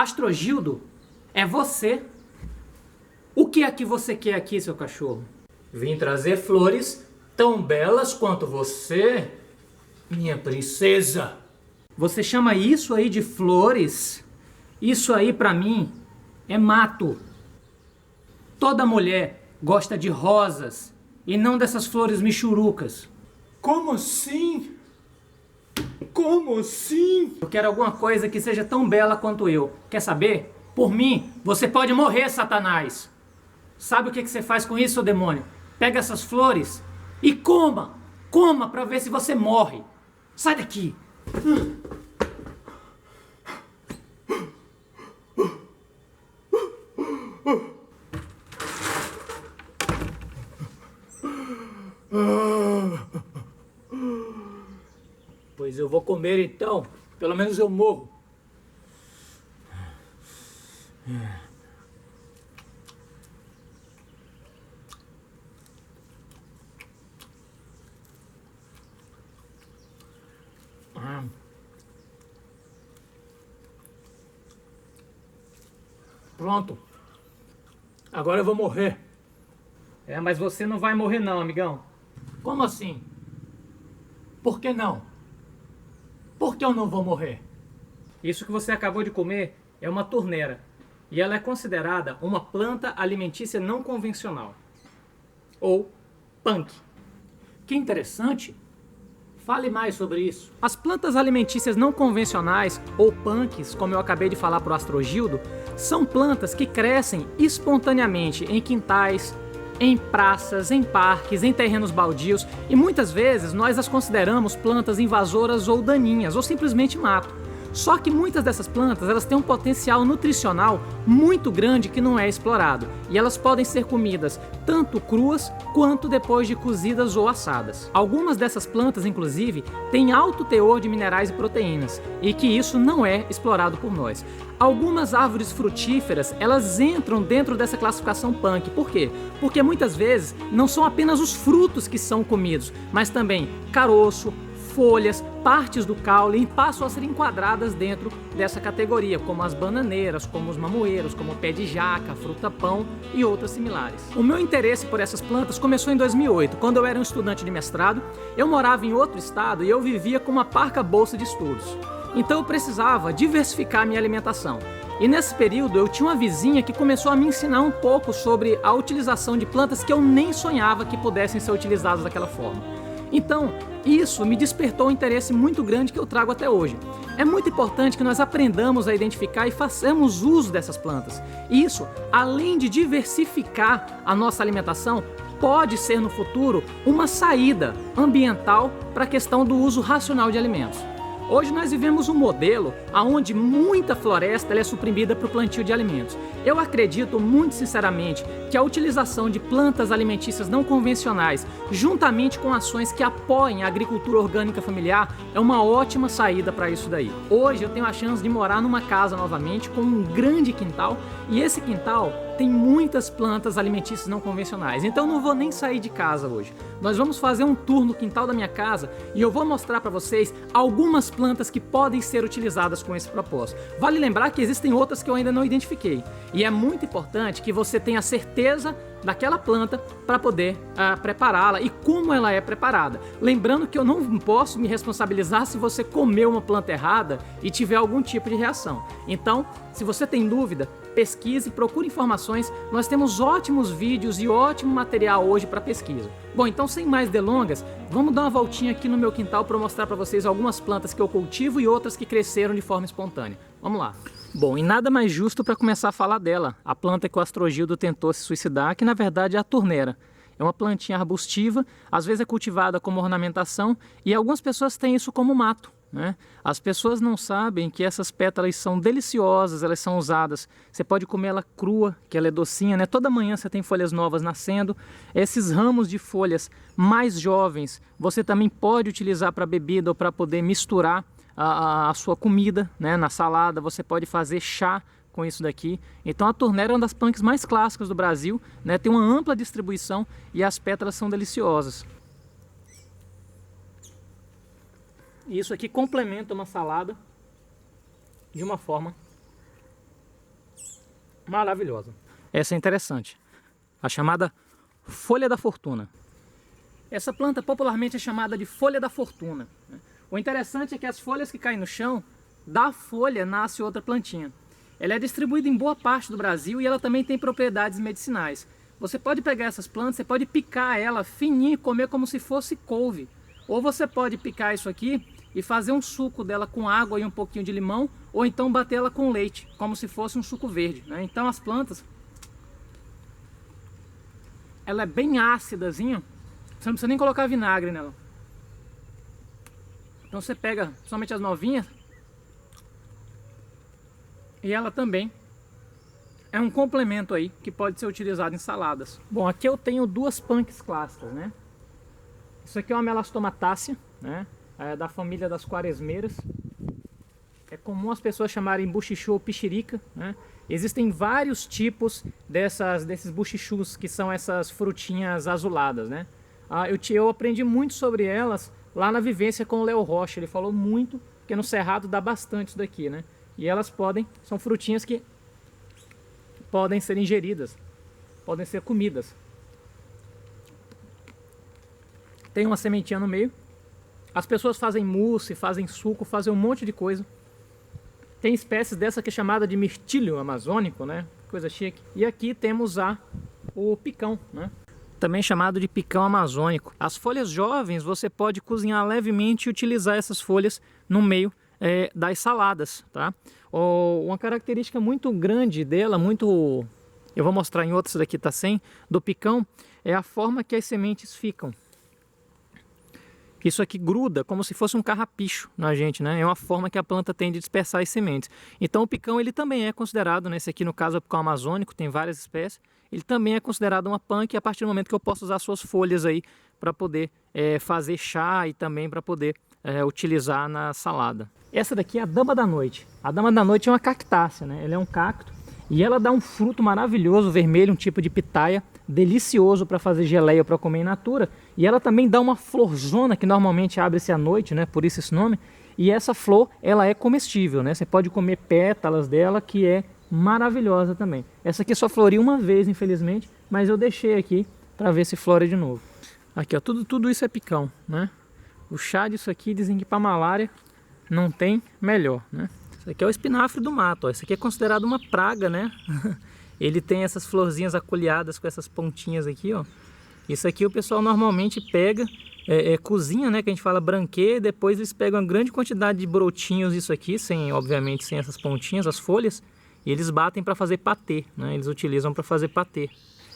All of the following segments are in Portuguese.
Astrogildo, é você? O que é que você quer aqui, seu cachorro? Vim trazer flores tão belas quanto você, minha princesa. Você chama isso aí de flores? Isso aí pra mim é mato. Toda mulher gosta de rosas e não dessas flores michurucas. Como assim? Como assim? Eu quero alguma coisa que seja tão bela quanto eu. Quer saber? Por mim, você pode morrer, Satanás. Sabe o que você faz com isso, seu demônio? Pega essas flores e coma. Coma pra ver se você morre. Sai daqui. Pois eu vou comer então. Pelo menos eu morro. Pronto. Agora eu vou morrer. Mas você não vai morrer não, amigão. Como assim? Por que não? Por que eu não vou morrer? Isso que você acabou de comer é uma torneira. E ela é considerada uma planta alimentícia não convencional. Ou punk. Que interessante. Fale mais sobre isso. As plantas alimentícias não convencionais, ou punks, como eu acabei de falar para o Astrogildo, são plantas que crescem espontaneamente em quintais, em praças, em parques, em terrenos baldios, e muitas vezes nós as consideramos plantas invasoras ou daninhas, ou simplesmente mato. Só que muitas dessas plantas elas têm um potencial nutricional muito grande que não é explorado, e elas podem ser comidas tanto cruas quanto depois de cozidas ou assadas. Algumas dessas plantas, inclusive, têm alto teor de minerais e proteínas, e que isso não é explorado por nós. Algumas árvores frutíferas, elas entram dentro dessa classificação punk. Por quê? Porque muitas vezes não são apenas os frutos que são comidos, mas também caroço, folhas, partes do caule, e passam a ser enquadradas dentro dessa categoria, como as bananeiras, como os mamoeiros, como o pé de jaca, fruta-pão e outras similares. O meu interesse por essas plantas começou em 2008, quando eu era um estudante de mestrado, eu morava em outro estado e eu vivia com uma parca bolsa de estudos. Então eu precisava diversificar minha alimentação. E nesse período eu tinha uma vizinha que começou a me ensinar um pouco sobre a utilização de plantas que eu nem sonhava que pudessem ser utilizadas daquela forma. Então, isso me despertou um interesse muito grande que eu trago até hoje. É muito importante que nós aprendamos a identificar e façamos uso dessas plantas. Isso, além de diversificar a nossa alimentação, pode ser no futuro uma saída ambiental para a questão do uso racional de alimentos. Hoje nós vivemos um modelo onde muita floresta é suprimida para o plantio de alimentos. Eu acredito muito sinceramente que a utilização de plantas alimentícias não convencionais, juntamente com ações que apoiem a agricultura orgânica familiar, é uma ótima saída para isso daí. Hoje eu tenho a chance de morar numa casa novamente com um grande quintal, e esse quintal tem muitas plantas alimentícias não convencionais, então eu não vou nem sair de casa hoje. Nós vamos fazer um tour no quintal da minha casa e eu vou mostrar para vocês algumas plantas que podem ser utilizadas com esse propósito. Vale lembrar que existem outras que eu ainda não identifiquei, e é muito importante que você tenha certeza daquela planta para poder prepará-la e como ela é preparada. Lembrando que eu não posso me responsabilizar se você comeu uma planta errada e tiver algum tipo de reação. Então, se você tem dúvida, pesquise, procure informações. Nós temos ótimos vídeos e ótimo material hoje para pesquisa. Bom, então sem mais delongas, vamos dar uma voltinha aqui no meu quintal para mostrar para vocês algumas plantas que eu cultivo e outras que cresceram de forma espontânea. Vamos lá. Bom, e nada mais justo para começar a falar dela, a planta que o Astrogildo tentou se suicidar, que na verdade é a torneira. É uma plantinha arbustiva, às vezes é cultivada como ornamentação, e algumas pessoas têm isso como mato, né? As pessoas não sabem que essas pétalas são deliciosas, elas são usadas. Você pode comer ela crua, que ela é docinha, né? Toda manhã você tem folhas novas nascendo. Esses ramos de folhas mais jovens, você também pode utilizar para bebida ou para poder misturar a sua comida, né? Na salada, você pode fazer chá com isso daqui. Então a torneira é uma das punks mais clássicas do Brasil, né? Tem uma ampla distribuição e as pétalas são deliciosas. Isso aqui complementa uma salada de uma forma maravilhosa. Essa é interessante. A chamada folha da fortuna. Essa planta popularmente é chamada de folha da fortuna. O interessante é que as folhas que caem no chão, da folha nasce outra plantinha. Ela é distribuída em boa parte do Brasil e ela também tem propriedades medicinais. Você pode pegar essas plantas, você pode picar ela fininha e comer como se fosse couve. Ou você pode picar isso aqui e fazer um suco dela com água e um pouquinho de limão, ou então bater ela com leite, como se fosse um suco verde, né? Então as plantas, ela é bem ácidazinha, você não precisa nem colocar vinagre nela. Então você pega somente as novinhas, e ela também é um complemento aí que pode ser utilizado em saladas. Bom, aqui eu tenho duas punks clássicas, né? Isso aqui é uma melastomatácea, né? É da família das quaresmeiras. É comum as pessoas chamarem buchichu ou pichirica, né? Existem vários tipos desses buchichus, que são essas frutinhas azuladas, né? Eu aprendi muito sobre elas lá na vivência com o Léo Rocha. Ele falou muito, porque no Cerrado dá bastante isso daqui, né? E elas são frutinhas que podem ser ingeridas, podem ser comidas. Tem uma sementinha no meio. As pessoas fazem mousse, fazem suco, fazem um monte de coisa. Tem espécies dessa que é chamada de mirtilho amazônico, né? Coisa chique. E aqui temos o picão, né? Também chamado de picão amazônico. As folhas jovens você pode cozinhar levemente e utilizar essas folhas no meio das saladas, tá? Uma característica muito grande dela, eu vou mostrar em outros daqui, tá sem, do picão, é a forma que as sementes ficam. Isso aqui gruda como se fosse um carrapicho na gente, né? É uma forma que a planta tem de dispersar as sementes. Então o picão ele também é considerado, né? Esse aqui no caso é o picão amazônico, tem várias espécies. Ele também é considerado uma punk a partir do momento que eu posso usar suas folhas aí para poder fazer chá e também para poder utilizar na salada. Essa daqui é a dama da noite. A dama da noite é uma cactácea, né? Ela é um cacto e ela dá um fruto maravilhoso, vermelho, um tipo de pitaia, delicioso para fazer geleia para comer in natura. E ela também dá uma florzona que normalmente abre-se à noite, né? Por isso esse nome. E essa flor, ela é comestível, né? Você pode comer pétalas dela, que é maravilhosa também. Essa aqui só floriu uma vez, infelizmente, mas eu deixei aqui para ver se flora de novo. Aqui, ó, tudo isso é picão, né? O chá disso aqui dizem que para malária não tem melhor, né? Isso aqui é o espinafre do mato, ó. Isso aqui é considerado uma praga, né? Ele tem essas florzinhas acolhiadas com essas pontinhas aqui, ó. Isso aqui o pessoal normalmente pega, cozinha, né? Que a gente fala branquê, depois eles pegam uma grande quantidade de brotinhos, isso aqui, obviamente sem essas pontinhas, as folhas, e eles batem para fazer patê, né? Eles utilizam para fazer patê.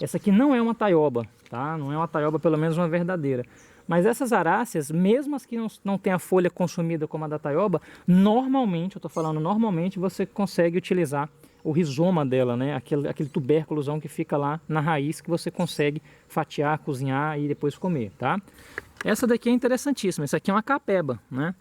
Essa aqui não é uma taioba, tá? Não é uma taioba, pelo menos uma verdadeira. Mas essas aráceas, mesmo as que não tem a folha consumida como a da taioba, normalmente, eu estou falando normalmente, você consegue utilizar o rizoma dela, né? Aquele tubérculozão que fica lá na raiz, que você consegue fatiar, cozinhar e depois comer, tá? Essa daqui é interessantíssima, essa aqui é uma capeba, né?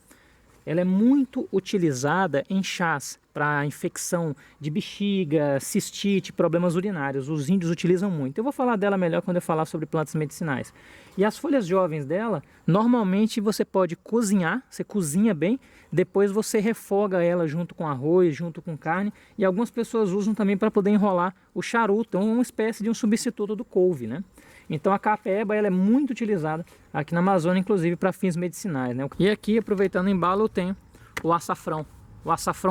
Ela é muito utilizada em chás para infecção de bexiga, cistite, problemas urinários. Os índios utilizam muito. Eu vou falar dela melhor quando eu falar sobre plantas medicinais. E as folhas jovens dela, normalmente você pode cozinhar, você cozinha bem, depois você refoga ela junto com arroz, junto com carne, e algumas pessoas usam também para poder enrolar o charuto, uma espécie de um substituto do couve, né? Então a capeba ela é muito utilizada aqui na Amazônia, inclusive para fins medicinais, né? E aqui, aproveitando o embalo, eu tenho o açafrão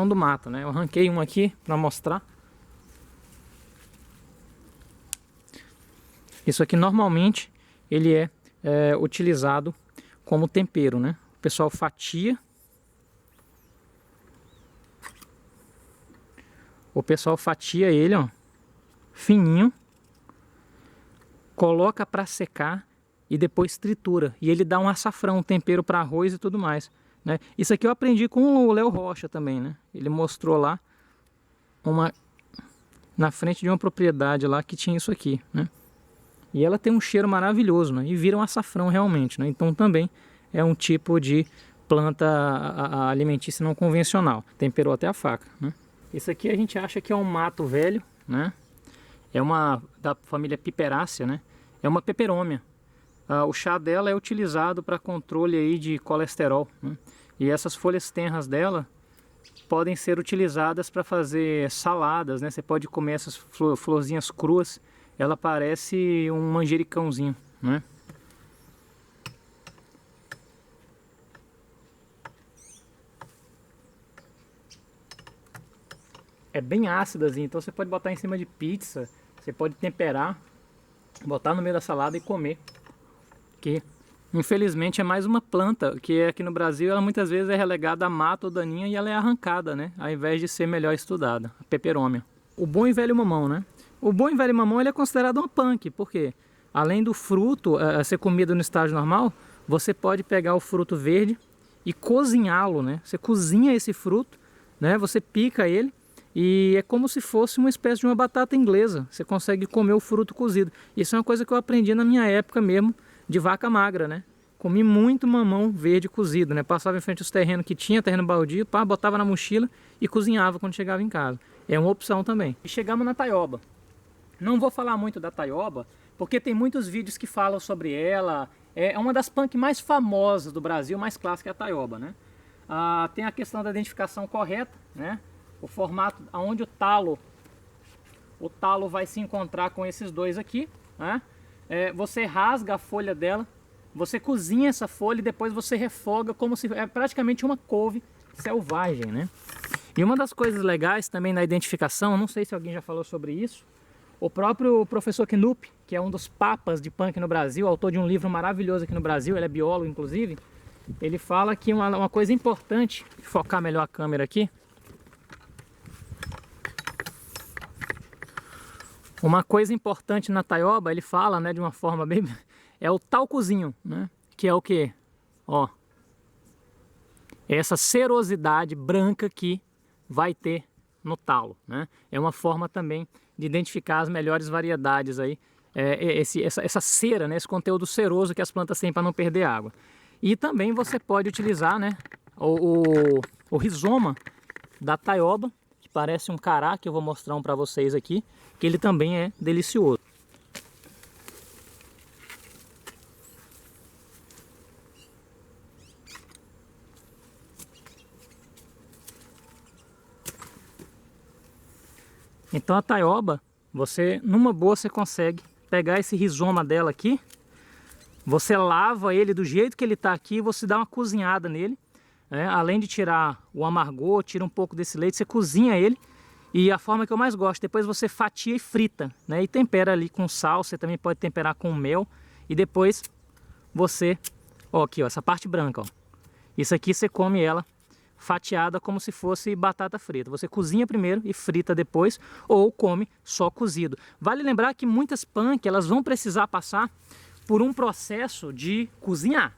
do mato, né? Eu arranquei um aqui para mostrar. Isso aqui normalmente ele é utilizado como tempero, né? O pessoal fatia. O pessoal fatia ele, ó, fininho. Coloca para secar e depois tritura. E ele dá um açafrão, um tempero para arroz e tudo mais, né? Isso aqui eu aprendi com o Léo Rocha também, né? Ele mostrou lá na frente de uma propriedade lá que tinha isso aqui, né? E ela tem um cheiro maravilhoso, né? E vira um açafrão realmente, né? Então também é um tipo de planta alimentícia não convencional. Temperou até a faca, né? Isso aqui a gente acha que é um mato velho, né? É uma da família Piperácea, né? É uma peperômia. O chá dela é utilizado para controle aí de colesterol, né? E essas folhas tenras dela podem ser utilizadas para fazer saladas, né? Você pode comer essas florzinhas cruas, ela parece um manjericãozinho, né? É bem ácidazinho, então você pode botar em cima de pizza, você pode temperar, botar no meio da salada e comer. Que infelizmente é mais uma planta que aqui no Brasil ela muitas vezes é relegada a mata ou daninha e ela é arrancada, né? Ao invés de ser melhor estudada, a peperômia. O bom e velho mamão, né? O bom e velho mamão ele é considerado uma punk, porque além do fruto ser comido no estágio normal, você pode pegar o fruto verde e cozinhá-lo, né? Você cozinha esse fruto, né? Você pica ele e é como se fosse uma espécie de uma batata inglesa. Você consegue comer o fruto cozido. Isso é uma coisa que eu aprendi na minha época mesmo de vaca magra, né? Comi muito mamão verde cozido, né? Passava em frente aos terrenos que tinha, terreno baldio, pá, botava na mochila e cozinhava quando chegava em casa. É uma opção também. E chegamos na taioba. Não vou falar muito da taioba, porque tem muitos vídeos que falam sobre ela. É uma das punk mais famosas do Brasil, mais clássica é a taioba, né? Tem a questão da identificação correta, né? O formato onde o talo vai se encontrar com esses dois aqui, né? Você rasga a folha dela, você cozinha essa folha e depois você refoga como se é praticamente uma couve selvagem, né? E uma das coisas legais também na identificação, não sei se alguém já falou sobre isso, o próprio professor Knupp, que é um dos papas de punk no Brasil, autor de um livro maravilhoso aqui no Brasil, ele é biólogo inclusive, ele fala que uma coisa importante, focar melhor a câmera aqui, uma coisa importante na taioba, ele fala, né, de uma forma bem... é o talcozinho, né? Que é o que? Ó, essa cerosidade branca que vai ter no talo, né? É uma forma também de identificar as melhores variedades aí, essa cera, né, esse conteúdo ceroso que as plantas têm para não perder água. E também você pode utilizar, né, o rizoma da taioba, que parece um cará, que eu vou mostrar um para vocês aqui, que ele também é delicioso. Então a taioba, numa boa você consegue pegar esse rizoma dela aqui, você lava ele do jeito que ele está aqui, você dá uma cozinhada nele, né? Além de tirar o amargor, tira um pouco desse leite, você cozinha ele. E a forma que eu mais gosto, depois você fatia e frita, né? E tempera ali com sal, você também pode temperar com mel. E depois você, ó, aqui ó, essa parte branca, ó. Isso aqui você come ela fatiada como se fosse batata frita. Você cozinha primeiro e frita depois, ou come só cozido. Vale lembrar que muitas punk, elas vão precisar passar por um processo de cozinhar.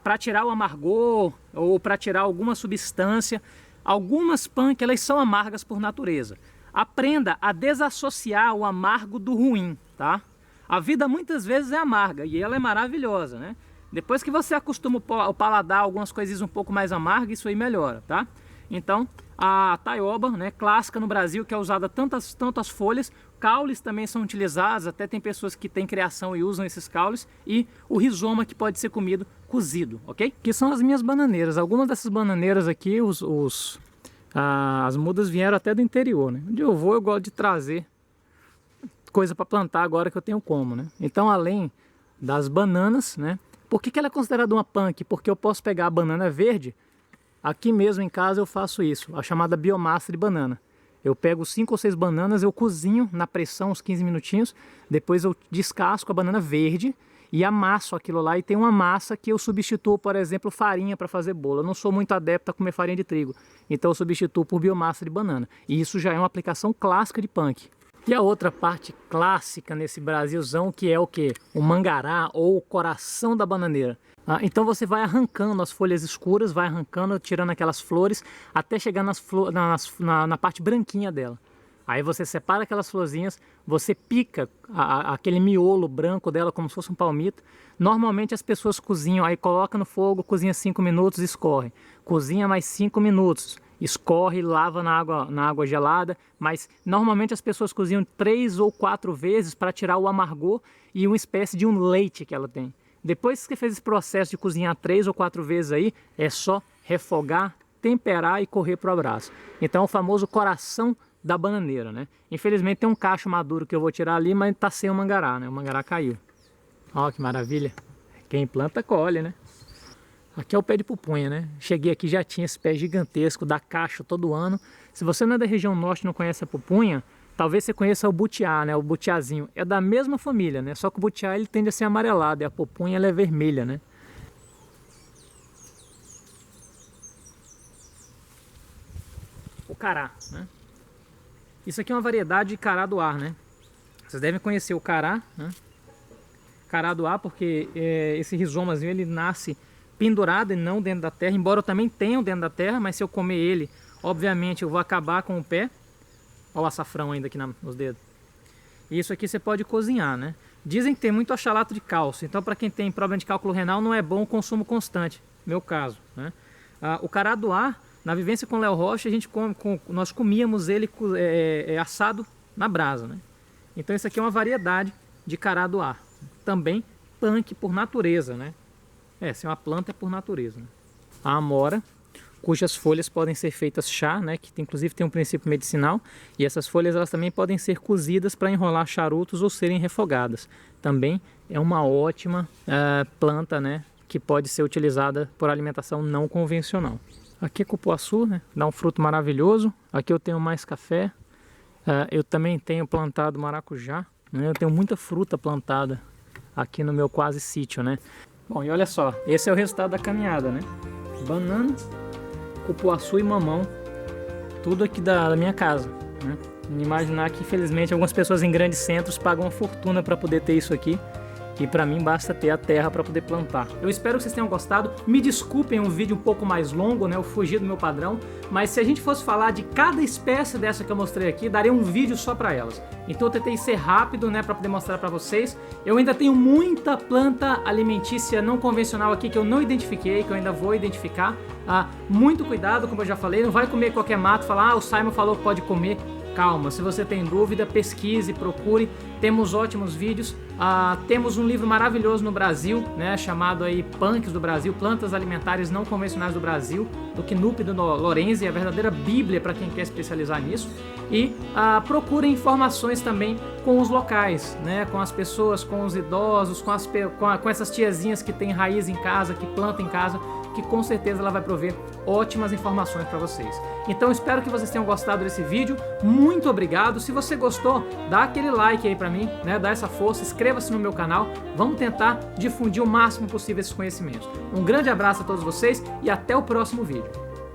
Para tirar o amargor ou para tirar alguma substância. Algumas punk, elas são amargas por natureza. Aprenda a desassociar o amargo do ruim, tá? A vida muitas vezes é amarga e ela é maravilhosa, né? Depois que você acostuma o paladar, algumas coisinhas um pouco mais amargas, isso aí melhora, tá? Então, a taioba, né, clássica no Brasil, que é usada tanto as folhas, caules também são utilizados, até tem pessoas que têm criação e usam esses caules, e o rizoma que pode ser comido cozido, ok? Que são as minhas bananeiras. Algumas dessas bananeiras aqui, as mudas vieram até do interior, né? Onde eu vou, eu gosto de trazer coisa para plantar agora que eu tenho como, né? Então, além das bananas, né? Por que ela é considerada uma punk? Porque eu posso pegar a banana verde, aqui mesmo em casa eu faço isso, a chamada biomassa de banana. Eu pego 5 ou 6 bananas, eu cozinho na pressão uns 15 minutinhos, depois eu descasco a banana verde e amasso aquilo lá, e tem uma massa que eu substituo, por exemplo, farinha para fazer bolo. Eu não sou muito adepto a comer farinha de trigo, então eu substituo por biomassa de banana. E isso já é uma aplicação clássica de punk. E a outra parte clássica nesse Brasilzão, que é o que? O mangará ou o coração da bananeira. Então você vai arrancando as folhas escuras, vai arrancando, tirando aquelas flores, até chegar na parte branquinha dela. Aí você separa aquelas florzinhas, você pica aquele miolo branco dela como se fosse um palmito. Normalmente as pessoas cozinham, aí coloca no fogo, cozinha 5 minutos, escorre. Cozinha mais 5 minutos. Escorre, lava na água gelada, mas normalmente as pessoas cozinham 3 ou 4 vezes para tirar o amargor e uma espécie de um leite que ela tem. Depois que você fez esse processo de cozinhar 3 ou 4 vezes aí, é só refogar, temperar e correr para o abraço. Então é o famoso coração da bananeira, né? Infelizmente tem um cacho maduro que eu vou tirar ali, mas tá sem o mangará, né? O mangará caiu. Ó, que maravilha. Quem planta colhe, né? Aqui é o pé de pupunha, né? Cheguei aqui, já tinha esse pé gigantesco, dá cacho todo ano. Se você não é da região norte e não conhece a pupunha, talvez você conheça o butiá, né? O butiazinho. É da mesma família, né? Só que o butiá ele tende a ser amarelado e a pupunha ela é vermelha, né? O cará, né? Isso aqui é uma variedade de cará do ar, né? Vocês devem conhecer o cará, né? Cará do ar, porque esse rizomazinho ele nasce pendurado e não dentro da terra, embora eu também tenha dentro da terra, mas se eu comer ele, obviamente eu vou acabar com o pé. Olha o açafrão ainda aqui nos dedos. E isso aqui você pode cozinhar, né? Dizem que tem muito oxalato de cálcio, então para quem tem problema de cálculo renal não é bom o consumo constante, meu caso, né? O cará do ar, na vivência com o Léo Rocha, nós comíamos ele assado na brasa, né? Então isso aqui é uma variedade de cará do ar, também punk por natureza, né? Se é uma planta é por natureza, né? A amora, cujas folhas podem ser feitas chá, né, que inclusive tem um princípio medicinal, e essas folhas elas também podem ser cozidas para enrolar charutos ou serem refogadas. Também é uma ótima planta, né, que pode ser utilizada por alimentação não convencional. Aqui é cupuaçu, né, dá um fruto maravilhoso. Aqui eu tenho mais café. Eu também tenho plantado maracujá, né, eu tenho muita fruta plantada aqui no meu quase sítio, né. Bom, e olha só, esse é o resultado da caminhada, né, banana, cupuaçu e mamão, tudo aqui da minha casa, né? Imaginar que infelizmente algumas pessoas em grandes centros pagam uma fortuna para poder ter isso aqui, e para mim basta ter a terra para poder plantar. Eu espero que vocês tenham gostado. Me desculpem um vídeo um pouco mais longo, né? Eu fugi do meu padrão, mas se a gente fosse falar de cada espécie dessa que eu mostrei aqui, daria um vídeo só para elas. Então eu tentei ser rápido, né, para poder mostrar para vocês. Eu ainda tenho muita planta alimentícia não convencional aqui que eu não identifiquei, que eu ainda vou identificar. Muito cuidado, como eu já falei, não vai comer qualquer mato, falar, o Simon falou que pode comer. Calma, se você tem dúvida, pesquise, procure. Temos ótimos vídeos. Temos um livro maravilhoso no Brasil, né, chamado aí Punks do Brasil, Plantas Alimentares Não Convencionais do Brasil, do Knupp e do Lorenzi, a verdadeira bíblia para quem quer especializar nisso. E procurem informações também com os locais, né, com as pessoas, com os idosos, com essas tiazinhas que têm raiz em casa, que plantam em casa, que com certeza ela vai prover ótimas informações para vocês. Então espero que vocês tenham gostado desse vídeo. Muito obrigado. Se você gostou, dá aquele like aí para mim, né? Dá essa força, inscreva-se no meu canal. Vamos tentar difundir o máximo possível esses conhecimentos. Um grande abraço a todos vocês e até o próximo vídeo.